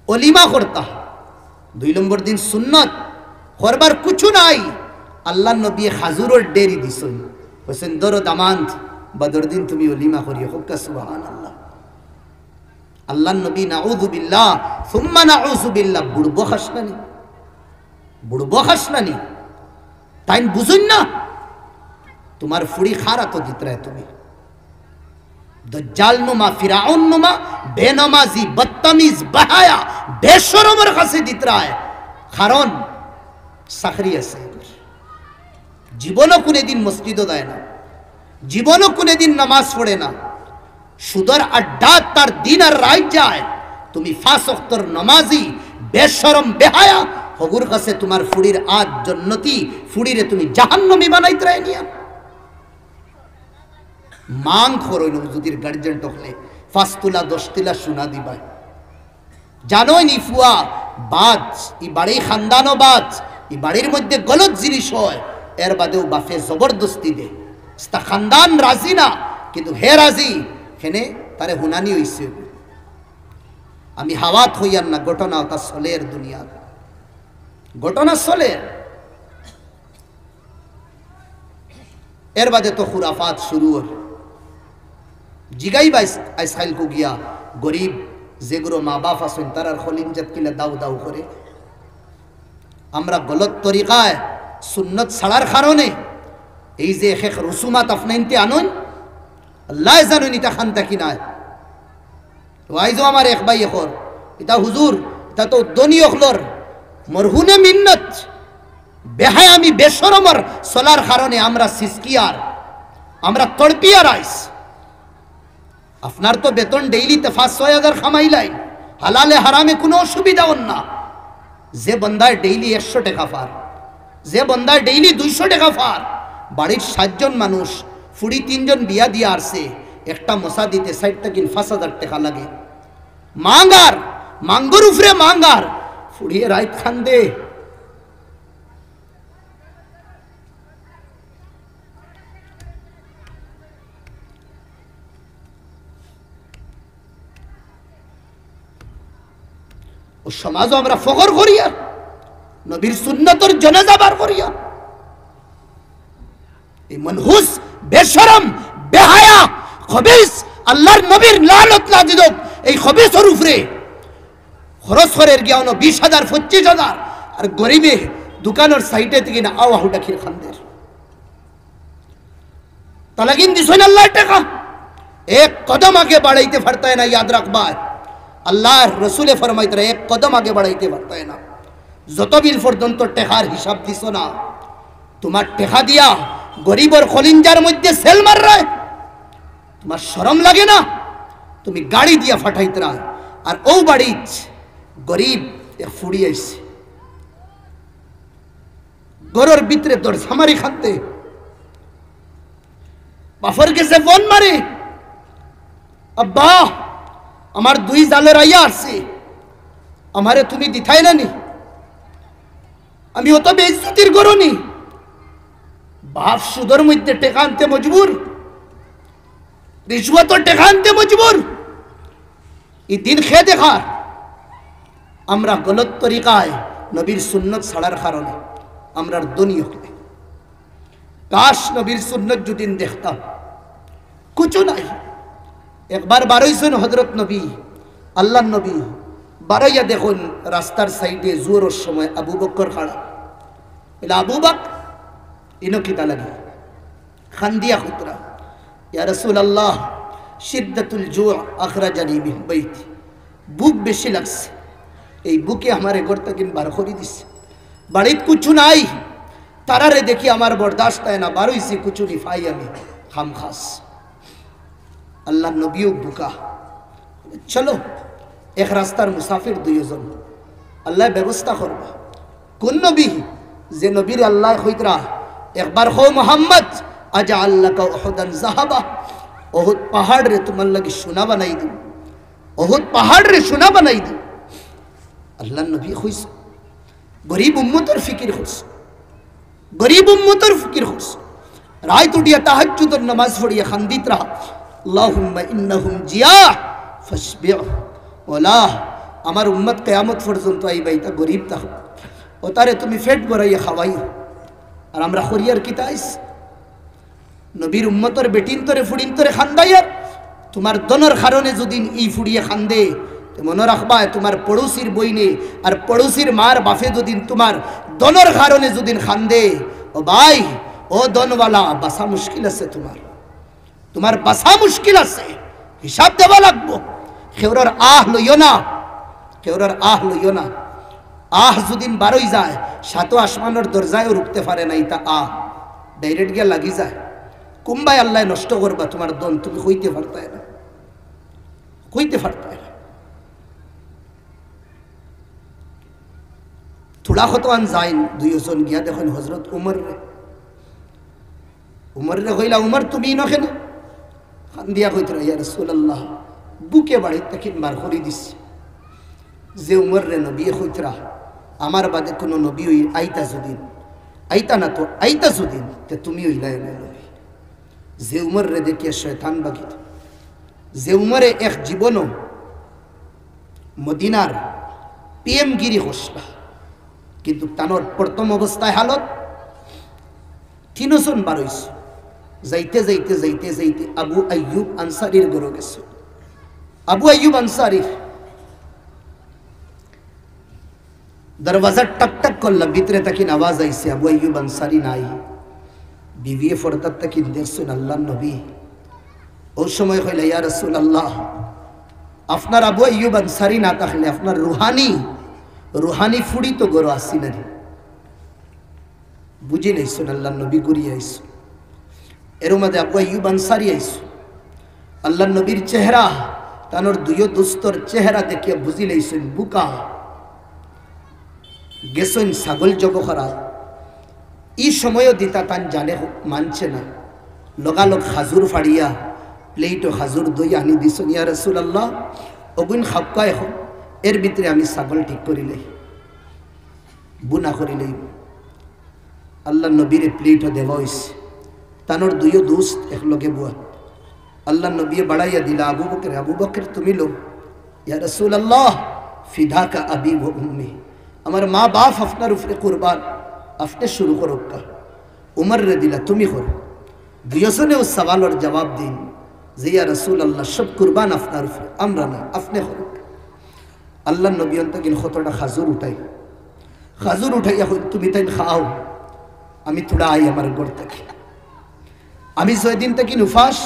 অলিমা করতা। 2 নম্বর দিন সুন্নত করবার কিছু নাই। আল্লাহ নবী খাজুরের ডেরি দিছেন, হোসেন দরো দামান্ত বদর দিন তুমি অলিমা করিও। হক্কা সুবহানাল্লাহ। আল্লাহ নবী নাউযু বিল্লাহ সুম্মা নাউযু বিল্লাহ বুড়বো খাসলানি, বুড়বো খাসলানি। তাই বুঝুন না তোমার ফুড়ি খারা তো দিত রায় তুমি দজ্জাল নুমা ফিরাউন নুমা বেনামাজি বদতমিজ বাহায়া বেশরমের কাছে দিত রায়। কারণ সাখরি আছে, জীবনও কোনদিন মসজিদও দেয় না, জীবনও কোনদিন নামাজ পড়ে না, সুদর আড্ডা তার দিন আর রাত যায়। তুমি 5 ওয়াক্তের নামাজি বেশরম বেহায়া হগুর কাছে তোমার ফুড়ির আজ জন্নতি, ফুড়িরে তুমি জাহান্নামী বানাইত রায় নিয়া। মাং খরইল যদির গার্জেন টকলে 5 তুলা 10 তুলা সোনা দিবা। জানোই নি ফুয়া বাজ ই বাড়ি খানদানও বাজ, ই বাড়ির মধ্যে গলত জিনিস হয়, এর বাদেও বাফে জবরদস্তি দে। তা খানদান রাজি না, কিন্তু হে রাজি, হেনে তারে হুনানি হইছে। আমি হাওয়াত হইয়ার না, ঘটনা তা চলের দুনিয়া, ঘটনা চলে। এর বাদে তো খুরাফাত শুরু হল। জিগাই বাইস আইসাইল কো গিয়া গরিব যেগুলো মা বাপ আছেন তারার খলিনজাত কিলা দাউ দাউ করে। আমরা গলত তরিকায় সুন্নত ছাড়ার কারণে এই যে এক রসুমাত আপনাইতে আনুন, আল্লাহ জানুন ইটা খান্তা কিনায়। ওয়াইজো আমার এক ভাই এখন এটা হুজুর, এটা তো উদ্দনী অখলর মরহুনে মিন্নত বেহায় আমি বেশরমর চলার কারণে আমরা সিসকিয়ার, আমরা তড়পিয়ার আইস। আপনার তো বেতন ডেইলিতে 5-6 হাজার খামাইলাই, হালালে হারামে কোনো অসুবিধা হন না। যে বন্দায় ডেইলি 100 টাকা ফার, যে বন্দায় ডেইলি 200 টাকা ফার, বাড়ির 7 জন মানুষ, ফুড়ি 3 জন বিয়া দিয়ে আসছে, একটা মশা দিতে 60 থেকে 5,000 টাকা লাগে। মাঙ্গার মাঙ্গর উফরে মাঙ্গার ফুড়িয়ে রাইত খান দে। ও সমাজও আমরা ফখর করিয়া নবীর সুন্নতর জানাজা বার করিয়া। এই মনহুস বেশরম বেহায়া খবিস আল্লাহর নবীর লানত লাজিদ এই খবিসের উপরে খরচ করের গিয়া 20,000 25,000, আর গরিবে দোকানের সাইডে থেকে না আওয়া হুটা খির খানদের তালাগিন দিছেন আল্লাহর টাকা। এক কদম আগে বাড়াইতে পারতা না, ইয়াদ রাখবা। আল্লাহর রসুলে ফরমাইতে এক কদম আগে বাড়াইতে পারতা না। যত বিল পর্যন্ত টেকার হিসাব দিছ না, তোমার টেকা দিয়া গরিবর খলিঞ্জার মধ্যে সেল মার রায়, তোমার শরম লাগে না? তুমি গাড়ি দিয়া ফাটাইতে রায়, আর ও বাড়ি গরিব ফুড়ি আইছে গরর ভিতরে তোর সামারি খানতে বাফর গেছে ফোন মারে, আব্বা আমার 2 জালের আইয়া আসছে, আমারে তুমি দিথাই না নি, আমি অত বেইজ্জতির গরনি। বাপ সুদর মধ্যে টেকা আনতে মজবুর, রিশওয়াতর টেকা আনতে মজবুর। এই দিন খেয়ে দেখার আমরা গলত তরিকায় নবীর সুন্নত ছাড়ার কারণে আমরা দুনিয়া হলে। কাশ নবীর সুন্নত যদি দেখতাম, কিছু নাই। একবার বারইছেন হযরত নবী, আল্লাহ নবী বারইয়া দেখুন রাস্তার সাইডে জোরের সময় আবু বকর খাড়া। এলা আবু বকর ইনো কিতা লাগে খান্দিয়া খুতরা, ইয়া রাসূলুল্লাহ শিদ্দাতুল জু' আখরাজানি মিন বাইতি, বুক বেশি লাগছে, এই বুকে আমারে ঘর থেকে বার করে দিছে। বাড়িত কিছু নাই, তারারে দেখি আমার বরদাস্ত হয় না, বারইছি কিছু নি ফাই আমি খাম খাস। আল্লাহ নবীও বুকা, চলো এক রাস্তার মুসাফির 2 জন, আল্লাহ ব্যবস্থা করবা। কোন নবী? যে নবীর আল্লাহ কইতরা একবার হো মোহাম্মদ আজা আল্লাহ উহুদান যাহাবা, উহুদ পাহাড় রে তোমার লাগি সোনা বানাই দিই, উহুদ পাহাড় রে সোনা বানাই দিই। আল্লাহ নবী কইস গরিব উম্মতের ফিকির হইস, গরিব উম্মতের ফিকির হইস। রাত উঠিয়া তাহাজ্জুদের নামাজ পড়িয়া খান্দিত রহা, আল্লাহুম্মা ইন্নাহুম জিয়া ফাসবিউ ওয়ালা আমার উম্মত কিয়ামত পর্যন্ত আইবা ইতা গরিব থাকো ও তারে তুমি ফেট ভরাইয়া খাওয়াইও আর আমরা খরিয়ার কিতাইস নবীর উম্মতর বেটিন তরে ফুড়িন তরে খান্দাইয়ার তোমার দনর কারণে যদি ই ফুড়িয়ে খান্দে তো মনে রাখবা তোমার পড়োশির বইনে আর পড়োশির মার বাফে যদি তোমার দনর কারণে যদি খান্দে ও ভাই ও দনওয়ালা বাসা মুশকিল আছে তোমার বাসা মুশকিল আছে হিসাব দেওয়া লাগবো কেউরার লইও না কেউরার লইও না যদিন বারোই যায় সাতো আসমানের দরজায়ও রুখতে পারে না ইতা ডাইরেক্ট গিয়া লাগি যায় কুম্বাই আল্লাহ নষ্ট করবা তোমার দন তুমি হইতে পারতায় না থোড়া কত আন যাইন দুইজন গিয়া দেখেন হজরত উমর রে কইলা উমর তুমি নখেন খান দিয়া কইতে ইয়া রাসূলুল্লাহ বুকে বাড়ি থেকে মার করি দিছি যে উমর রে নবী কইতরা আমার বাদে কোনো নবী আইতা না তো আইতা যদিন তে তুমি হইলাই নবী যে উমর রে দেখিয়া শয়তান বাগিত যে উমরে এক জীবন মদিনার পিএম গিরি হসলা কিন্তু তানোর প্রথম অবস্থায় হালত তিনজন বারইস যাইতে আবু আইয়ুব আনসারির ঘরে গেছে আবু আইয়ুব আনসারির দরওয়াজা টক টক করলা ভিতরে তাকিন আওয়াজ আইছে আবু আইয়ুব আনসারি নাই বিবিয়ে ফরদাত তাকিন দেখছেন আল্লাহর নবী ওই সময় কইলা ইয়া রাসূলুল্লাহ আপনার আবু আইয়ুব আনসারি না থাকলে আপনার রুহানি ফুড়ি তো গরো আসি না বুঝি নাইছেন আল্লাহর নবী ঘুরিয়ে আইসো এর মধ্যে আবু আইয়ুব আনসারি আইসো আল্লাহর নবীর চেহারা তানোর দুইও দোস্তর চেহারা দেখিয়া বুঝি লাইছেন বুকা গেছেন ছাগল জব করা এই সময়ও দিতা তান জানে মানছে না লগালগ খাজুর ফাড়িয়া প্লেটও খাজুর দই আনি দিছেন ইয়া রাসূলুল্লাহ অগুন খাপকায় হোক এর ভিতরে আমি ছাগল ঠিক করিলে বুনা করিলে আল্লাহ নবীর প্লেটও দেওয়া হয়েছে তানোর দুইও দোস্ত একলগে বুয়া আল্লাহ নবী বাড়াইয়া দিলা আবু বকর তুমি লো ইয়া রাসূলুল্লাহ ফিদাকা আবি ওয়া উম্মি আমার মা বাপ আপনার উপরে কুরবান আপনি শুরু করো উমর রে দিলা তুমি করো দুইজনে ও সওয়ালের জবাব দিন যে ইয়া রাসূলুল্লাহ সব কুরবান আপনার উপরে আমরা না আপনি করো আল্লাহ নবী অন্তকিন কতটা খাজুর উঠাইয়া তুমি তাই খাও আমি তোড়া আই আমার ঘর থেকে আমি ছয়দিন থেকে নুফাস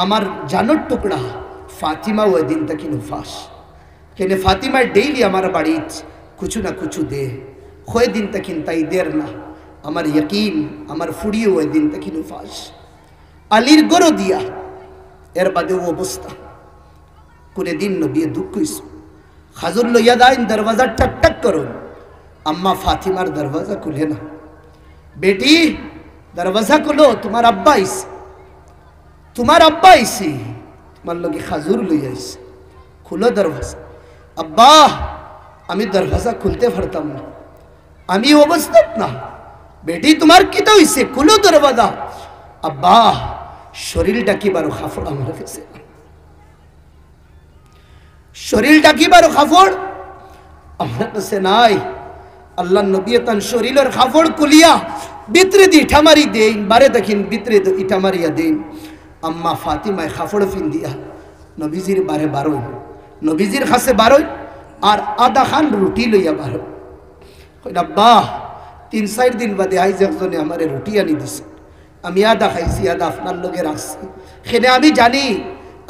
আমার জানোর টুকরা ফাতিমা ওই দিন থেকে নুফাস কেন ফাতিমা ডেইলি আমার বাড়ি কুছু না কুছু দে কয় দিন তখন তাই দের না আমার ইয়কিন আমার ফুড়িও ওই দিন থেকে নুফাস আলীর গরো দিয়া এর বাদে ও অবস্থা কোনে দিন নবী দুঃখ হইছে খাজুর লইয়া দাইন দরওয়াজা টক টক করুন আম্মা ফাতিমার দরওয়াজা খুলে না বেটি দরওয়াজা খুলো তোমার আব্বা আইছে তোমার লগে খাজুর লইয়া আইছে খুলো দরওয়াজা আব্বা আমি দরওয়াজা খুলতে পারতাম না আমি অবস্থাত না বেটি তোমার কি তো হইছে খুলো দরওয়াজা আব্বা শরীরটা কি বারো খাফড় আমার কাছে শরীরটা কি বারো খাফড় আমার কাছে নাই আল্লাহ নবী তান শরীরের খাফড় কুলিয়া ভিতরে দি ইটামারি দেন বারে দেখিন ভিতরে ইটামারিয়া দেন আম্মা ফাতিমায় খাফড় ফিন দিয়া নবীজির বারে বারোই নবীজির কাছে বারোই আর আধা খান রুটি লইয়া বারো আব্বা 3-4 দিন বাদে আইজ একজনে আমারে রুটি আনি দিছে আমি আধা খাইছি আধা আপনার লগে রাখছি সেনে আমি জানি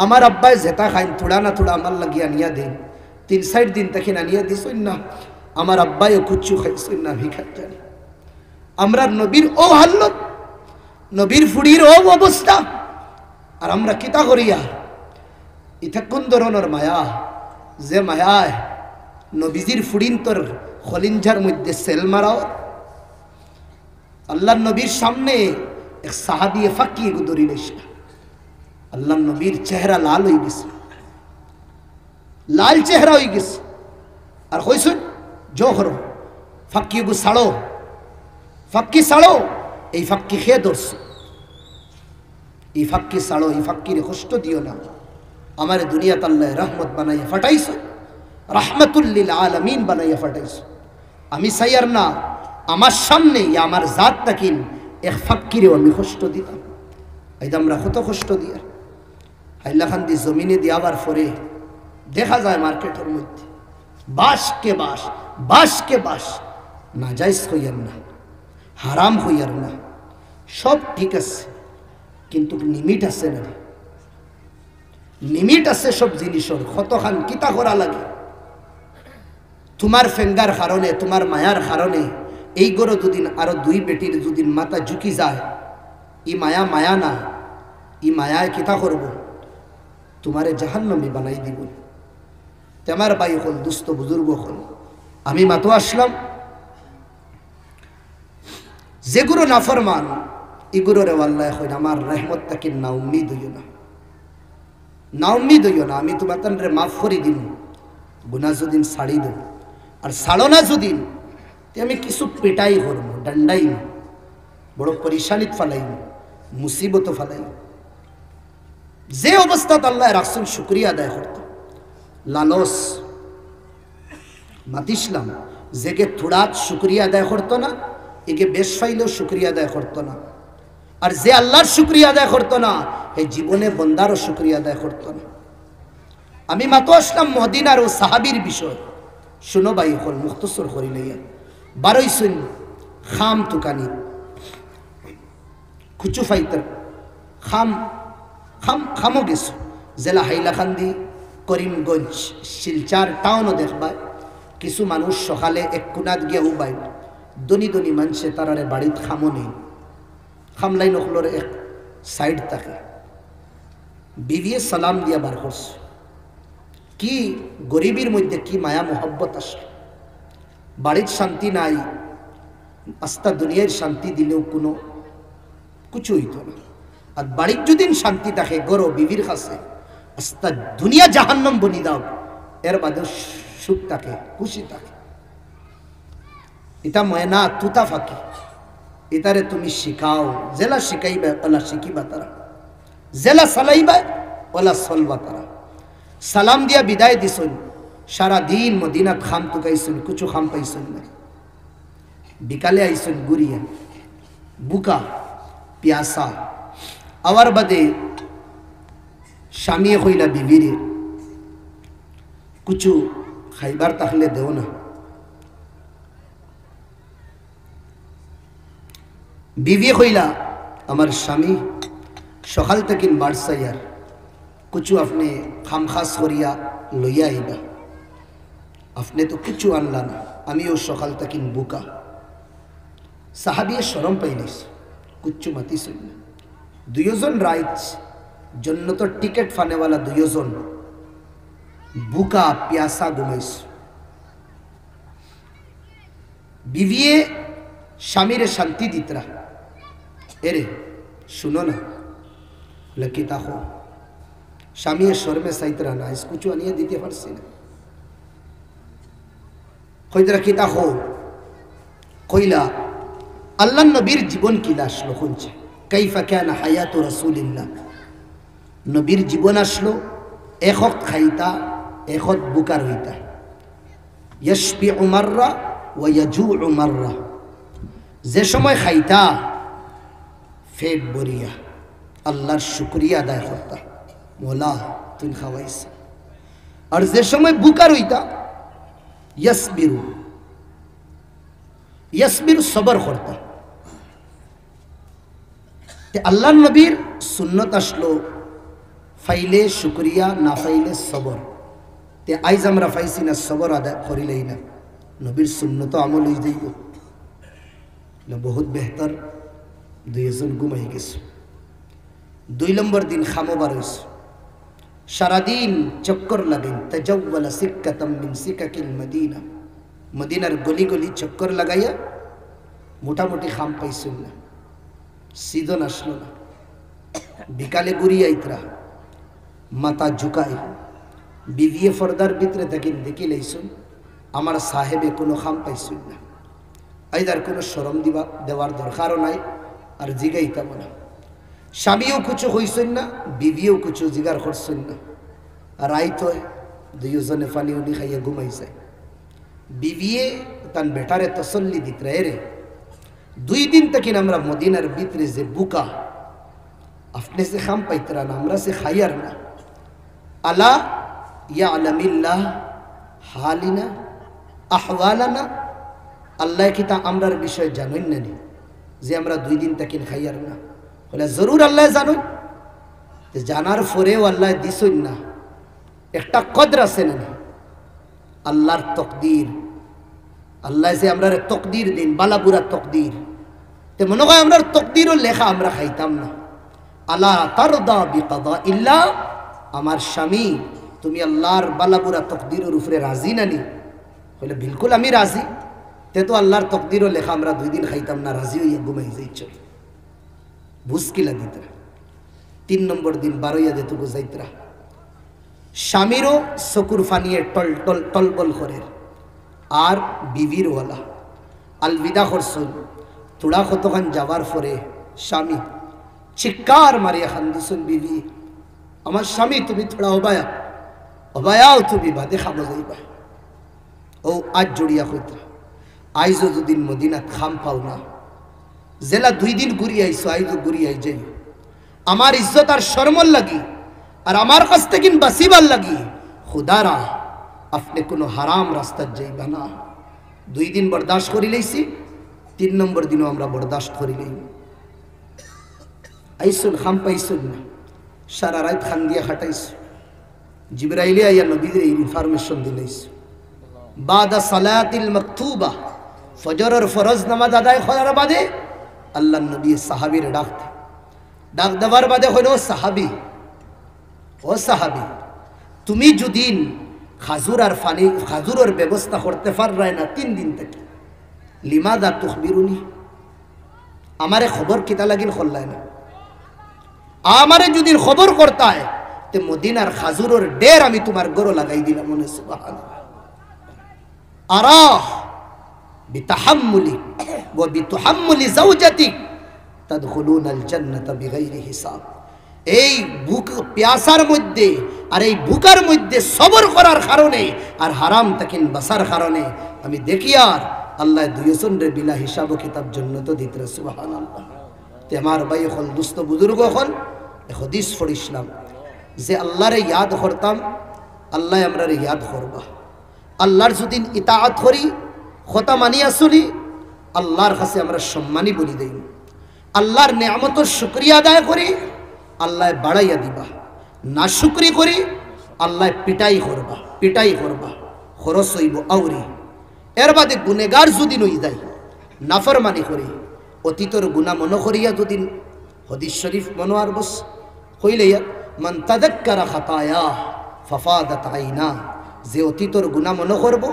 আমার আব্বাই জেতা খাইন থোড়া না থোড়া আমার লাগিয়ে আনিয়া দেন 3-4 দিন তখন আনিয়া দিছেন না আমার আব্বাইও কুচ্ছু খাইছেন না আমি খাই জানি আমরা নবীর ও হাল্লত নবীর ফুড়ির ও অবস্থা আর আমরা কিতা করিয়া ইটা কোন ধরনের মায়া যে মায়ায় নবীজির ফুড়িন তোর খলিঞ্জার মধ্যে সেল মারাও আল্লাহ নবীর সামনে এক সাহাবিয়ে ফাঁকি গুদরি নিছে আল্লাহ নবীর চেহারা লাল হয়ে গেছে লাল চেহারা হয়ে গেছে আর কইছেন জোহর ফাঁকি গু সাড়ো এই ফাঁকি খেয়ে ধরছে এই ফাঁকি সাড়ো এই ফাঁকির কষ্ট দিও না আমার দুনিয়াত আল্লাহ রহমত বানাইয়া ফাটাইছে রাহমাতুল লিল আলামিন বানাইয়া পাঠাইছো। আমি চাই আর না আমার সামনে আমার জাত তাকিন এক ফাক্কিরে আমি কষ্ট দিতাম। এইটা আমরা কত কষ্ট দিয়া হাইলাকান্দি জমিনে দিয়াবার পরে দেখা যায় মার্কেটের মধ্যে বাঁশকে বাঁশ, বাঁশকে বাঁশ। নাজাইজ হইয়ার না, হারাম হইয়ার না, সব ঠিক আছে, কিন্তু লিমিট আছে না, লিমিট আছে সব জিনিসের। কতখান কিতা করা লাগে তোমার ফেঙ্গার কারণে, তোমার মায়ার কারণে এই গরো দুদিন আরো দুই বেটির দুদিন মাথা ঝুঁকি যায়, ই মায়া মায়া না, ই মায়ায় কিতা করব, তোমারে জাহান্নামী বানাই দিব। তেমার ভাই হল, দুস্থ বুজুর্গ হল, আমি মাতো আসলাম যেগুলো নাফরমান এগুলো রে আল্লাহ এখন আমার রহমত তাকে না উম্মিদ হইও না, না উম্মিদ হইও না। আমি তোমার তানরে মাফ করে দিন, গুনাহ যদিন ছাড়ি দেব, আর ছাড়ো না যদিন আমি কিছু পেটাই করব, ডান্ডাই বড় পরিশানিত ফালাই, মুসিবত ফালাই। যে অবস্থাত আল্লাহ রাসূল শুকরিয়া আদায় করত, লালস মাতিসলাম যেকে থোড়াত শুকরিয়া আদায় করতো না, একে বেশ ফাইলেও শুকরিয়া আদায় করতো না। আর যে আল্লাহর শুকরিয়া আদায় করতো না, এই জীবনে বন্দারও শুকরিয়া আদায় করতো না। আমি মাতো আসলাম মদিনার ও সাহাবীর বিষয়। শুনো ভাই হল, মুখতসর করি লইয়া 12 শুন খাম তুকানি খুচু ফাইতার খাম খাম খামো গেছো জেলা হাইলাকান্দি, করিমগঞ্জ, শিলচার টাউনও দেখবায় কিছু মানুষ সকালে এক কোনাত গিয়া উবাই দনি দনি মানুষে তারারে বাড়িত খামো নেই, খামলাই নখলোর এক সাইড থাকে। বিবিয়ে সালাম দিয়া বার করছে, কি গরিবের মধ্যে কি মায়া মোহব্বত আসলো। বাড়ির শান্তি নাই, আস্তা দুনিয়ার শান্তি দিলেও কোনো কিছু হইত না। আর বাড়ির যদি শান্তি থাকে গরো বিবির কাছে, আস্তা দুনিয়া জাহান্নাম বনি দাও, এর বাদে সুখ থাকে, খুশি থাকে। এটা ময়না তুতা ফাঁকি, এটারে তুমি শিখাও, জেলা শিখাইবা ওলা শিখিবা তারা, জেলা চালাইবা ওলা চলবা তারা। সালাম দিয়া বিদায় দিছুন, সারা দিন মদিনাত খাম তুকাইছুন, কিছু খাম পাইছুন না। বিকালে আইছুন গুরিয়া, বুকা পিয়াসা। আবার বাদে স্বামী হইলা বিবিরে কিছু খাইবার তাহলে দেও না। বিবি হইলা আমার স্বামী সকাল থেকে বাড়সাইয়ার কিছু আপনি খামখাস করিয়া লইয়া আইবা, আপনি তো কিছু আনলা না, আমিও সকাল থেকে বুকা। সাহাবিয়ে শরম পাইলিস, কুচ্ছু মাতিস না। দুইজন রাইট জন্য তো টিকিট ফানেওয়ালা দুইজন বুকা পিয়াসা ঘুমাইস। বিবিয়ে স্বামীরে শান্তি দিতরা, এরে শুনো না লকি তাহো, স্বামী শর্মে সাইতরা না, কিছু আনিয়ে দিতে পারছি না। কইতরা কি তাহো, কইলা আল্লাহ নবীর জীবন কিলা আসলো, শুনছে কাইফা কানা হায়াতু রাসূলিল্লাহ। নবীর জীবন আসলো, এখত খাইতা এখত বুকার হইতা, ইয়াশবিউ মাররা ওয়া ইয়াজুউ মাররা। যে সময় খাইতা পেট ভরিয়া আল্লাহর শুকরিয়া আদায় করতা, মোলা তুমি খাওয়াইছ। আর যে সময় বুকার হইতা ইয়াসবিরু ইয়াসবিরু সবর করতা। আল্লাহর নবীর সুন্নত আসলো, ফাইলে শুকরিয়া, না ফাইলে সবর। তে আইজ আমরা পাইছি না সবর আদায় করিলেই না, নবীর সুন্নত আমল হয়ে যাইব, বহুত বেহতর। দুইজন ঘুমাই গেছে, 2 নম্বর দিন খামোবার হয়েছে, সারাদিন চক্কর লাগেন। তাজাওয়ালা সিক্কাতাম মিন সিকাকিল মদিনা, মদিনার গলি গলি চক্কর লাগাইয়া মোটামুটি খাম পাইছেন না, সিজন আসলো না। বিকালে গুড়িয়া ইতরা মাথা ঝুঁকাই, বিবিয়ে ফর্দার ভিতরে থাকেন, দেখি লাইছুন আমার সাহেবে কোনো খাম পাইছেন না। আইদার কোনো শরম দিবা দেওয়ার দরকারও নাই, আর জিগাইতাম না। স্বামীও কিছু হইছেন না, বিবিও কিছু জিগার করছেন না। রাইত দুইজনে পানি উনি খাইয়ে ঘুমাই যায়। বিবিয়ে তান বেটারে তসল্লি দিত রে 2 দিন থেকে আমরা মদিনার ভিতরে যে বুকা আপনি সে খাম পাইতরা না, আমরা সে খাইয়ার না। আলা ইয়ালামিল্লাহ হালিনা আহওয়ালানা, আল্লাহ কি তা আমরার বিষয় জানেন না যে আমরা 2 দিন থেকে খাইয়ার না? বলে জরুর আল্লাহ জানুন, জানার পরেও আল্লাহ দিছই না। একটা কদর আছে না আল্লাহর তকদির, আল্লাহ যে আমরা তকদির দিন বালাবুরা তকদির, তে মনে হয় আমরা তকদিরও লেখা আমরা খাইতাম না। আলা তারদা বিকাদা ইল্লা, আমার স্বামী তুমি আল্লাহর বালাবুরা তকদিরের উপরে রাজি নানি? বলে বিলকুল আমি রাজি। তে তো আল্লাহর তকদিরও লেখা আমরা 2 দিন খাইতাম না, রাজি হইয়া ঘুমাই যাই চল বুঝকিলা দিতরা। 3 নম্বর দিন 12 দিত বুঝাইতরা। স্বামীরও চকুর ফানিয়ে টল টল টলবল করে, আর বিবির ওয়ালা আলবিদা করছুন। তোড়া কতখান যাবার পরে স্বামী চিৎকার মারিয়া খান্দিছুন, বিবি আমার স্বামী তুমি থোড়া অবায়াও তুমি বাদে খাবো যাইবা। ও আজ জড়িয়া কইতা আইজও দুদিন মদিনাত খাম পাও না, জেলা 2 দিন ঘুরি আইসো, আইজও ঘুরি আই যাই আমার ইজ্জত আর শরমর লাগি আর আমার কাছ থেকে বাঁচিবার লাগি খুদারা আপনি কোনো হারাম রাস্তার যাইবা না। 2 দিন বরদাস্ত করি লইছি, 3 নম্বর দিনও আমরা বরদাস্ত করি লই। আইসুন খাম পাইছুন না, সারা রাত খান দিয়া খাটাইছ। জিবরাইলে আইয়া নবীর এই ইনফরমেশন দিলাইছ। বাদা সালাতিল মাকতুবা, ফজরের ফরজ নামাজ আদায় করার বাদে আল্লাহ নবী সাহাবীর ডাক দেওয়ার বাদে হইল সাহাবী, ও সাহাবী তুমি যদি খাজুর আর ফানি খাজুরের ব্যবস্থা করতে পাররাই না 3 দিন থেকে, লিমাদা তুখবিরুনি, আমারে খবর কিতা লাগিল করলাই না? আমারে যদি খবর করতায় তে মদিনার খাজুরের ডের আমি তোমার গরো লাগাই দিলাম। মনে সুবহানাল্লাহ। আরাহ বিতাহাম্মুলি ওয়া বিতাহাম্মুলি যাওজাতিক তাদখুলুনাল জান্নাতা বিগাইরি হিসাব। এই বুক প্যাসার মধ্যে আর এই বুকার মধ্যে সবর করার কারণে আর হারাম তাকিন বাসার কারণে আমি দেখি আর আল্লাহ 2 জনের বিনা হিসাব কিতাব জান্নাত দিতে। সুবহানাল্লাহ। তে আমার ভাই হল দুস্থ বুজুর্গ হল হাদিস পড়িছিলাম যে আল্লাহরে ইয়াদ করতাম, আল্লাহ আমরারে ইয়াদ করবা। আল্লাহর যদি ইতাআত করি কথা মানিয়া চলি আল্লাহর কাছে আমরা সম্মানী বলি দেই। আল্লাহর নেয়ামতের শুকরিয়া আদায় করি আল্লাহ বাড়াইয়া দিবা, না শুকরি করি আল্লাহ পিটাই করবা খরচ হইব আউরি। এর বাদে গুনেগার যদি নই যায় নাফরমানি করি অতীতর গুনাহ মনে করিয়া যদি হাদিস শরীফ মনোয়ার বস হইলে মান তাযাক্কারা খাতায়া ফাফাদাত আইনা, যে অতীতর গুনাহ মনে করব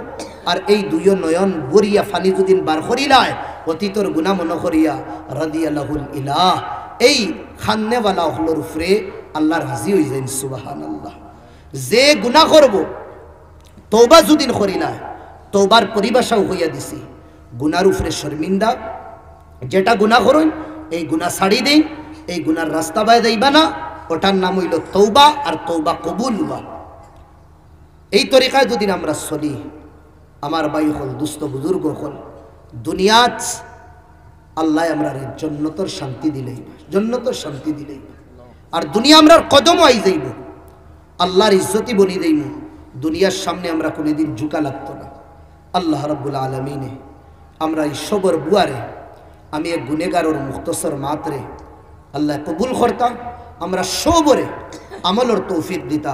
আর এই 2 নয়ন বরিয়া ফানি যদি বার করিলায় অতীতর গুনাহ মনে করিয়া রাদিয়াল্লাহুল ইলাহ, এই খান্নেওয়ালা হলোর উপরে আল্লাহ রাজি হয়ে যায়। সুবহানাল্লাহ। যে গুনাহ করব তওবা যদি করিলায় তওবার পরিভাষাও হইয়া দিছি গুনার উপরে শর্মিন্দা। যেটা গুনাহ করেন এই গুনাহ ছাড়ি দেই, এই গুনার রাস্তা বাই যাইবা না, ওটার নাম হইল তওবা, আর তওবা কবুল হওয়া। এই তরিকায় যদি আমরা চলি আমার ভাই হল দুস্থ বুজুর্গ হল দুনিয়াত আল্লাহ আমরা জান্নাতের শান্তি দিলেই, জান্নাতের শান্তি দিলেই, আর দুনিয়া আমরা কদম আই যাইব আল্লাহর ইজ্জতি বলি দেইব। দুনিয়ার সামনে আমরা কোনোদিন ঝুঁকা লাগতো না। আল্লাহ রাব্বুল আলামিনে আমরা এই সবর বুয়ারে আমি এক গুনেগারর মুখতসর মাত্রে আল্লাহ কবুল করতাম, আমরা সবরে আমলর তৌফিক দিতা,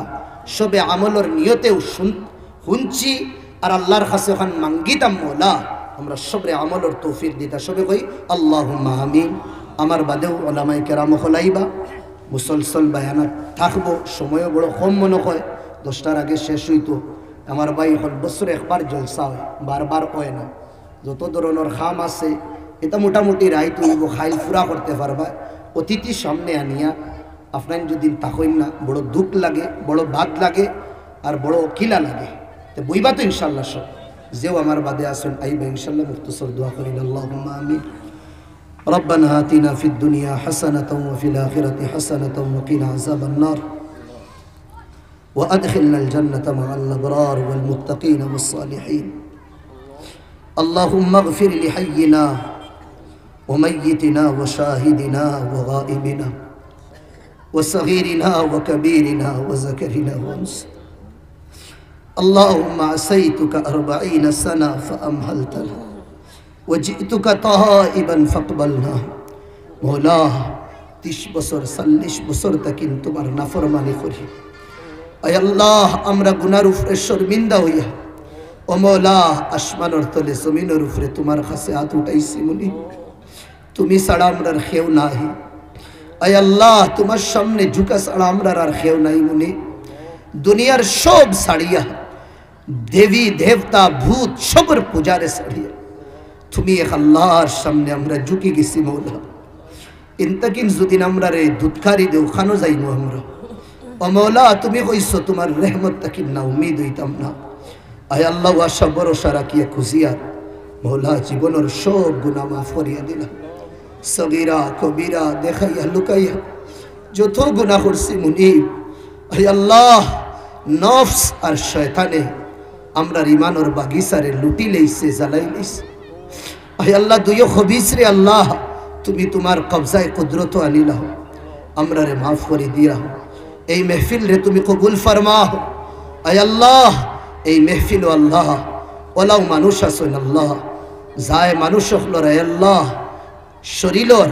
সবে আমলর নিয়তেও শুনছি আর আল্লাহর কাছে ওখান মাঙ্গিতাম মৌলা আমরা সবরে আমলর তৌফিক দিতা। সবে কই আল্লাহুম্মা আমিন। আমার বাদেও ওলামায়ে কেরাম হলাইবা মুসলসল বায়ানাত থাকবো, সময়ও বড় কম মনে হয়, 10টার আগে শেষ হইতো। আমার ভাই হল বছরে একবার জলসা হয়, বারবার হয় না। যত ধরনের খাম আছে এটা মোটামুটি রাইত হইব, খাইল ফুরা করতে পারবা। অতিথি সামনে আনিয়া আপনার যদি তাকইন না বড় দুঃখ লাগে, বড় বাদ লাগে আর বড় কিলা লাগে। তো বইবা তো ইনশাল্লাহ সব যেও আমার বাদে আসেন আইবা ইনশাল্লাহ। মুখতসর দোয়া করেন আল্লাহুম্মা আমিন। ربنا آتنا في الدنيا حسنة وفي الآخرة حسنة وقنا عذاب النار وأدخلنا الجنة مع الأبرار والمتقين والصالحين. اللهم اغفر لحينا وميتنا وشاهدنا وغائبنا وصغيرنا وكبيرنا وذكرنا وأنثى. اللهم عصيتك 40 سنة فأمهلتنا وجئتك تائبا فاقبلنا. মওলা 30 বছর 40 বছর তাকিন তোমার নাফরমানি করি। আয় আল্লাহ আমরা গুনার উপরে শর্মিন্দা হইয়া ও মওলা আসমানের তলে জমিনের উপরে তোমার কাছে হাত উঠাইছি মুনি, তুমি ছাড়া আমরার কেউ নাই। আয় আল্লাহ তোমার সামনে ঝুঁকা ছাড়া আমরার আর কেউ নাই মুনি। দুনিয়ার সব ছাড়িয়া দেবী দেবতা ভূত সবর পূজারে ছাড়িয়া তুমি এক আল্লাহর সামনে আমরা ঝুঁকি গেছি মওলা। ইনতাকিন যদি আমরা রে দুধকারি দেও খানো যাইমু আমরা। ও মওলা তুমি কইছো তোমার রহমত তাকিন না উম্মিদ হইতাম না। আয় আল্লাহ আশা ভরসা রাখিয়া খুশিয়ার মওলা জীবনের সব গুনাহ মাফ করিয়া দিলাম। সগীরা কবিরা দেখাইয়া লুকাইয়া যত গুনাহ করছি মুনিব, আয় আল্লাহ নফস আর শয়তানে আমরার ইমানের বাগিচারে লুটি লইছে, জ্বালাই লইছে। আয় আল্লাহ দুইও খবিস রে আল্লাহ তুমি তোমার কবজায় কুদরত আনিলাহ, আমরারে মাফ করে দিয়া। এই মেহফিল রে তুমি কবুল ফরমাও। আয় আল্লাহ এই মেহফিল আল্লাহ ওলাও মানুষ আসেন আল্লাহ যায় মানুষ হলর। আয় আল্লাহ শরীরের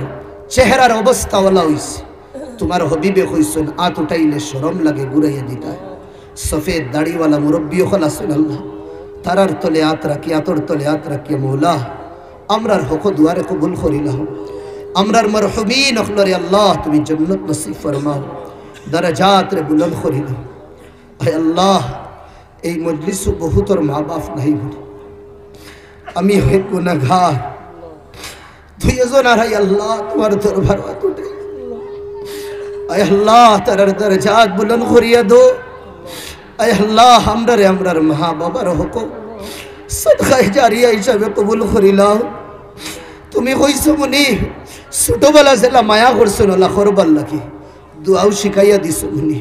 চেহারার অবস্থা ওলা হইছে, তোমার হবিবে কইছেন আত উঠাইলে শরম লাগে ঘুরাইয়া দিতায়। সফেদ দাড়িওয়ালা মুরব্বী হল আসেন আল্লাহ, তারার তলে আত রাখি আতর তলে আত রাখিয়া মৌলা আমরার হক দুয়ারে কবুল করিলাম। আমরার মরহুমিন হলরে আল্লাহ তুমি জান্নাত নসিব ফরমাও, দরজাত রে বুলন্দ করিলাম। আয় আল্লাহ এই মজলিসে বহুতর মা বাপ নাই বলি, আমি হয়ে গুনাহগার দুইজন আর আল্লাহ তোমার দরবার উঠে। আয় আল্লাহ তারার দরজাত বুলন্দ করিয়া দো। আয় আল্লাহ আমরারে আমরার মা বাবার হক সদকায়ে জারিয়া হিসাবে কবুল করিলাম। তুমি কইছো মুনি ছোটবেলা জেলা মায়া করছো না করবার লাগি দুয়াও শিখাইয়া দিছো মুনি।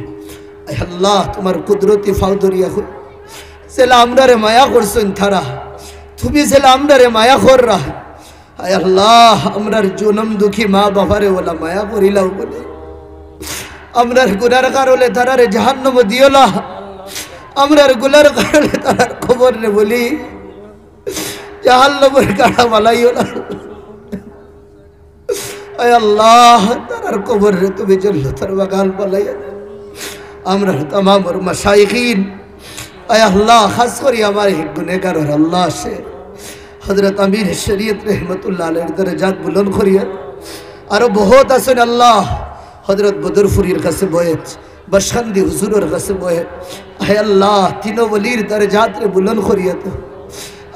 আয় আল্লাহ তোমার কুদরতি ফাও ধরিয়া জেলা আমরারে মায়া করছেন থারা, তুমি জেলা আমরারে মায়া কর রা। আয় আল্লাহ আমরার জনম দুঃখী মা বাবারে ওলা মায়া করিলাও বলে আমরার গুনার কারণে তারারে জাহান্নাম দিওলা। আমরার গুনার কারণে তারার খবর রে বলি জাহান্নামের কাটা বালাইও না। আয় আল্লাহ তারার কবর রে তুমি জান্নাতের বাগান বালাইয়া। আমরার তামামর মাশাইখিন আয় আল্লাহ খাস করি আমার গুনেহগার আল্লাহ সে হযরত আমির শরীয়ত রহমতুল্লাহ আলাইহির দরজাত বুলন্দ করিয়া। আরো বহুত আছেন আল্লাহ হযরত বদরপুরীর কাছে বয়েত, বশখান্দি হুজুরের কাছে বয়েত। আয় আল্লাহ তিনো ওলির দরজাত রে বুলন্দ করিয়া তো।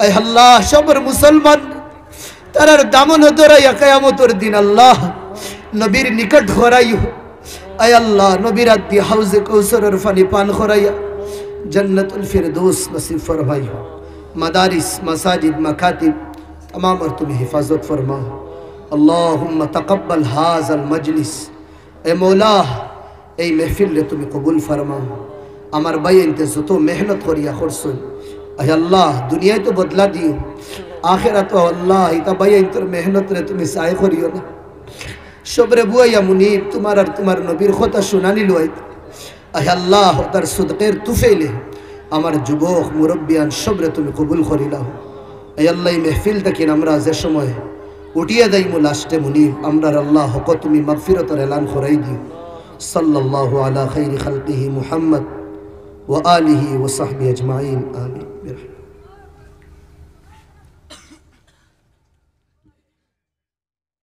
আয় আল্লাহ সবর মুসলমান তারার দামন ধরাইয়া কিয়ামতের দিন আল্লাহ নবীর নিকট করাইও। আয় আল্লাহ নবীর আদি হাউজে কৌসরের পানি পান করাইয়া जन्नतुल फिरदौस नसीब फरमाइयो। मदारिस मसाजिद मकातिब तमाम और तुम्हें हिफाजत फरमाओ। अल्लाहुम्मा तकब्बल हाज़ल मजलिस, ए मौला এই महफिल रे तुम्हें कबूल फरमाओ। আমার ভাই এতে যত মেহনত করিয়া করছেন আয় আল্লাহ দুনিয়ায় তো বদলা দিও, আখিরাত আল্লাহ এটা ভাই এর মেহনত রে তুমি সায় করিও না। সবরে বুয়াইয়া মুনিব তোমার আর তোমার নবীর কথা শুনানি লই। আয় আল্লাহ তার সুদকের তুফেলে আমার যুবক মুরব্বিয়ান সবরে তুমি কবুল করিলাও। আয় আল্লাহ এই মেহফিল থেকে আমরা যে সময় উঠিয়া যাইমু লাস্টে মুনিব আমরার আল্লাহ হক তুমি মাগফিরতের এলান করাই দিও। সাল্লাল্লাহু আলা খাইরি খালকিহি মুহাম্মদ ওয়া আলিহি ওয়া সাহবিহি আজমাইন আমিন।